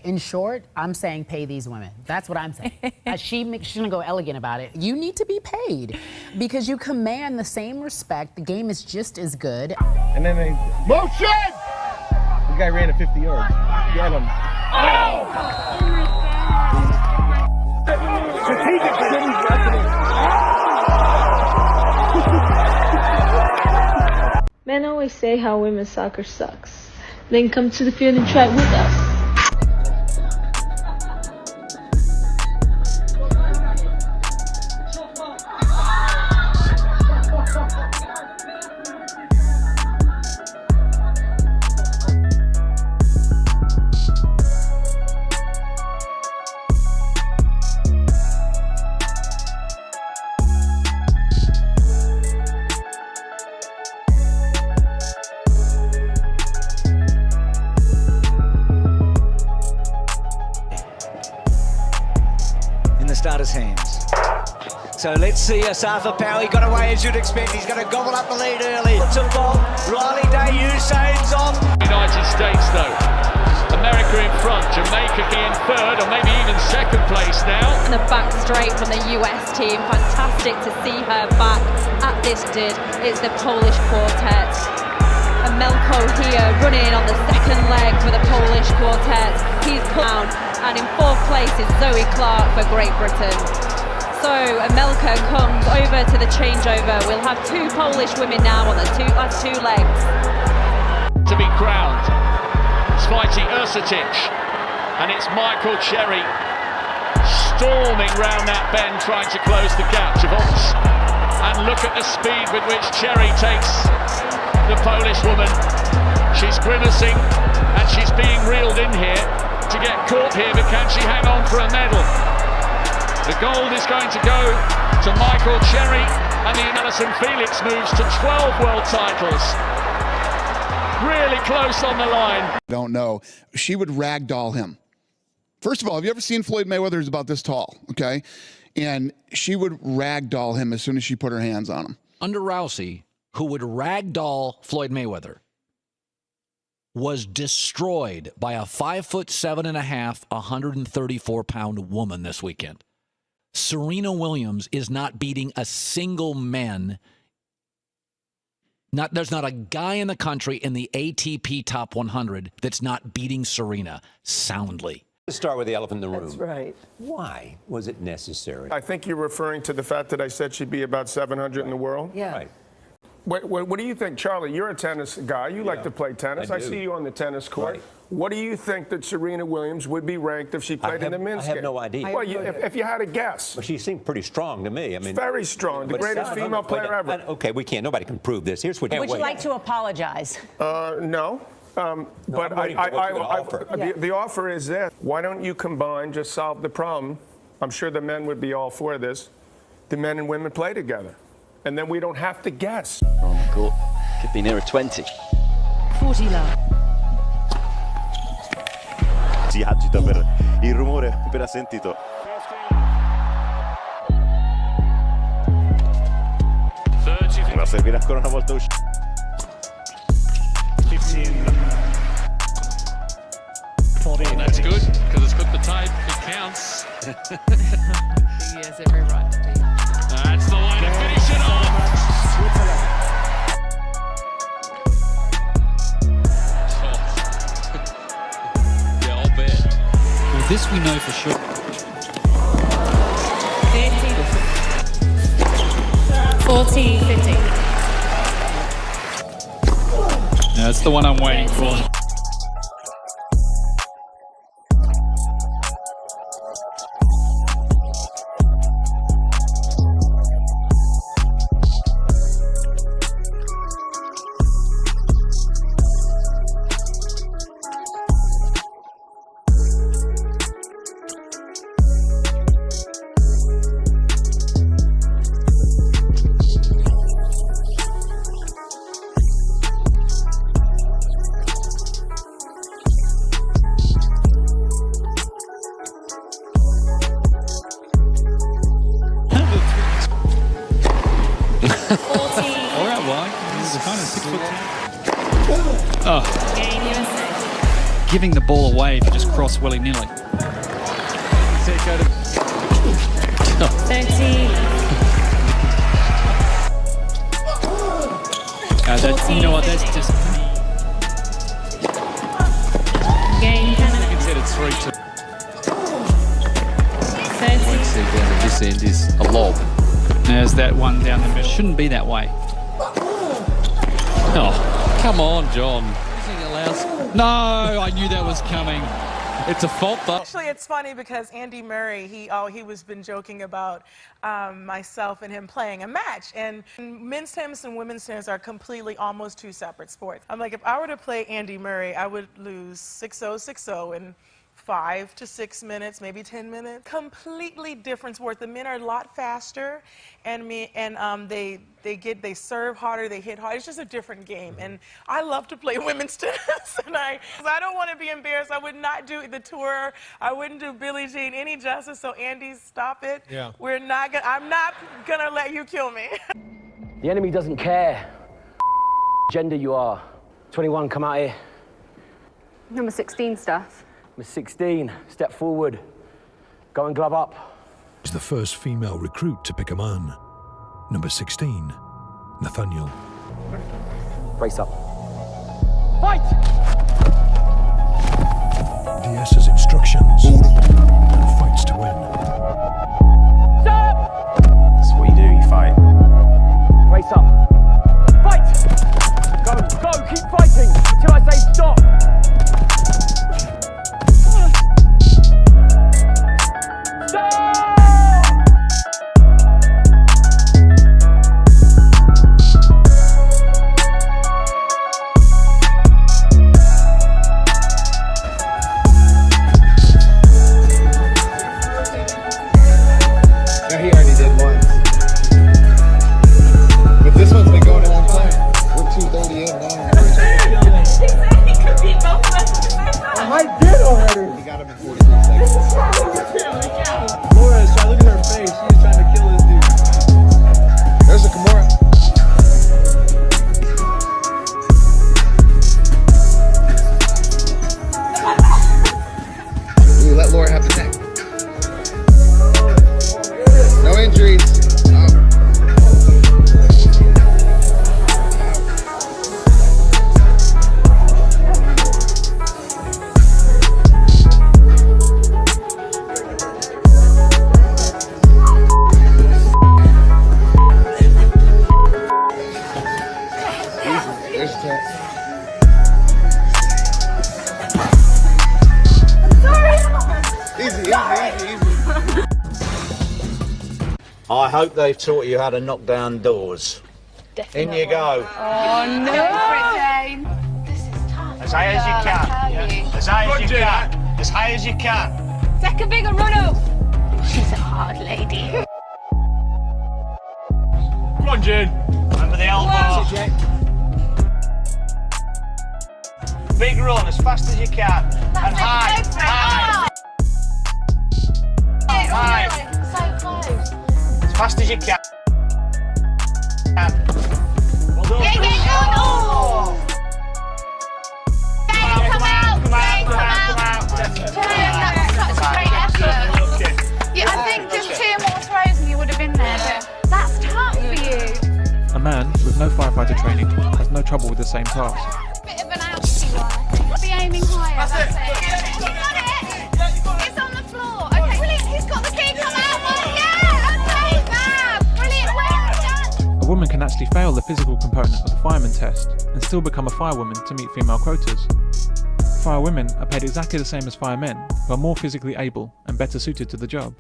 In short, I'm saying pay these women. That's what I'm saying. She's gonna go elegant about it. You need to be paid because you command the same respect. The game is just as good. And then they motion. The guy ran at 50 yards. Get him. Men always say how women's soccer sucks. Then come to the field and try it with us. The starter's hands. So let's see Asafa Power. He got away as you'd expect. He's going to gobble up the lead early. Puts a ball. Riley Day, Usain's off. United States though. America in front. Jamaica in third or maybe even second place now. The back straight from the US team. Fantastic to see her back at this did. It's the Polish quartet. And Melko here running on the second leg for the Polish quartet. He's put down. And in fourth place is Zoe Clark for Great Britain. So Amelka comes over to the changeover. We'll have two Polish women now on the last two legs. To be crowned. It's fighting Ursutic. And it's Michael Cherry storming round that bend trying to close the gap. And look at the speed with which Cherry takes the Polish woman. She's grimacing and she's being reeled in here to get caught here, but can she hang on for a medal? The gold is going to go to Michael Cherry, and the Alison Felix moves to 12 world titles. Really close on the line. Don't know. She would ragdoll him. First of all, have you ever seen Floyd Mayweather? He's about this tall, okay? And she would ragdoll him as soon as she put her hands on him. Under Rousey, who would ragdoll Floyd Mayweather, was destroyed by a 5'7.5", 134-pound woman this weekend. Serena Williams is not beating a single man. There's not a guy in the country in the ATP Top 100 that's not beating Serena soundly. Let's start with the elephant in the room. That's right. Why was it necessary? I think you're referring to the fact that I said she'd be about 700 in the world. Yeah. Right. What do you think, Charlie? You're a tennis guy. You like to play tennis. I do. see you on the tennis court. Right. What do you think that Serena Williams would be ranked if she played in the men's I have game? no idea. Well, if you had a guess. But she seemed pretty strong to me. I mean, Very strong. The but greatest female player ever. Okay, we can't. Nobody can prove this. Here's what. Would you like to apologize? No. But I'm waiting for what you're gonna offer. The offer is this. Why don't you combine, just solve the problem? I'm sure the men would be all for this. The men and women play together. And then we don't have to guess. On the court. Could be nearer 20. 40 love. Si agita per il rumore appena sentito. Ma servirà ancora una volta uscire. 15. That's good, because it's got the tape, it counts. He has every right to be. That's the way to finish it off. Yeah, I'll bet. Well, this we know for sure. 40, 50. That's the one I'm waiting for. giving the ball away if you just cross willy-nilly. See it go to... 13. You know what, that's just... Game Considered 3-2. 13. This end is a lob. There's that one down the middle. Shouldn't be that way. Oh, come on, John. No, I knew that was coming. It's a fault, though. Actually, it's funny because Andy Murray, he was been joking about myself and him playing a match. And men's tennis and women's tennis are completely almost two separate sports. I'm like, if I were to play Andy Murray, I would lose 6-0, 6-0 in 5 to 6 minutes, maybe 10 minutes. Completely different sport. The men are a lot faster, and they serve harder, they hit hard. It's just a different game, and I love to play women's tennis. And I don't want to be embarrassed. I would not do the tour. I wouldn't do Billie Jean any justice. So Andy, stop it. Yeah. I'm not gonna let you kill me. The enemy doesn't care gender you are. 21, come out here. Number 16 stuff. Number 16, step forward. Go and glove up. Is the first female recruit to pick a man. Number 16, Nathaniel. Brace up. Fight! DS's instructions and fights to win. Stop! That's what you do, you fight. Brace up. Fight! Go, keep fighting until I say stop. He already did once. But this one's been going a long time. We're 2:30 in now. I did already. He got him in 43 seconds. Laura is trying to look at her face. She's trying to kill this dude. There's a Kimura. Ooh, let Laura have the neck. No injuries. There's that. Easy. I hope they've taught you how to knock down doors. Definitely. In you go. Oh no! This is tough. As high as you can. As high as you can. As high as you can. Take a bigger run up. She's a hard lady. Come on, June. Remember the elbow. Big run as fast as you can. And high. High. So close. As fast as you can. Well done. Oh! Come out. That's such a great effort. Yeah, I think just 2 more throws and you would have been there, but that's tough for you. A man with no firefighter training has no trouble with the same task. Bit of an ouchie one, I think. Be aiming higher, that's it. You got it! It's on the floor. Okay, brilliant. He's got the key. Come out. Yeah, okay, fab. Brilliant, well done. A woman can actually fail the physical component of the fireman test and still become a firewoman to meet female quotas. Firewomen are paid exactly the same as firemen, who are more physically able and better suited to the job.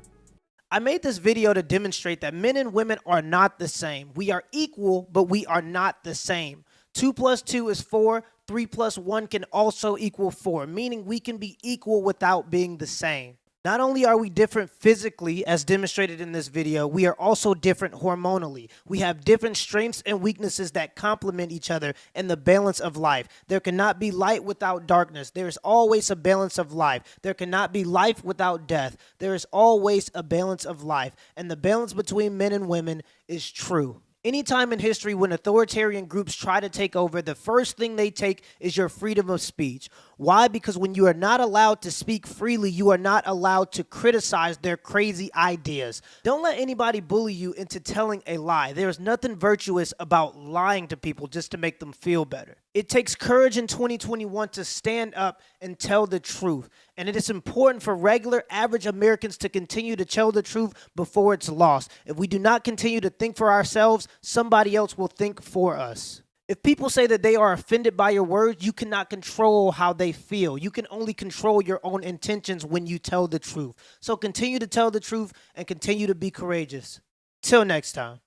I made this video to demonstrate that men and women are not the same. We are equal, but we are not the same. 2 + 2 is 4. 3 + 1 can also equal 4, meaning we can be equal without being the same. Not only are we different physically, as demonstrated in this video, we are also different hormonally. We have different strengths and weaknesses that complement each other in the balance of life. There cannot be light without darkness. There is always a balance of life. There cannot be life without death. There is always a balance of life. And the balance between men and women is true. Anytime in history when authoritarian groups try to take over, the first thing they take is your freedom of speech. Why? Because when you are not allowed to speak freely, you are not allowed to criticize their crazy ideas. Don't let anybody bully you into telling a lie. There's nothing virtuous about lying to people just to make them feel better. It takes courage in 2021 to stand up and tell the truth. And it is important for regular, average Americans to continue to tell the truth before it's lost. If we do not continue to think for ourselves, somebody else will think for us. If people say that they are offended by your words, you cannot control how they feel. You can only control your own intentions when you tell the truth. So continue to tell the truth and continue to be courageous. Till next time.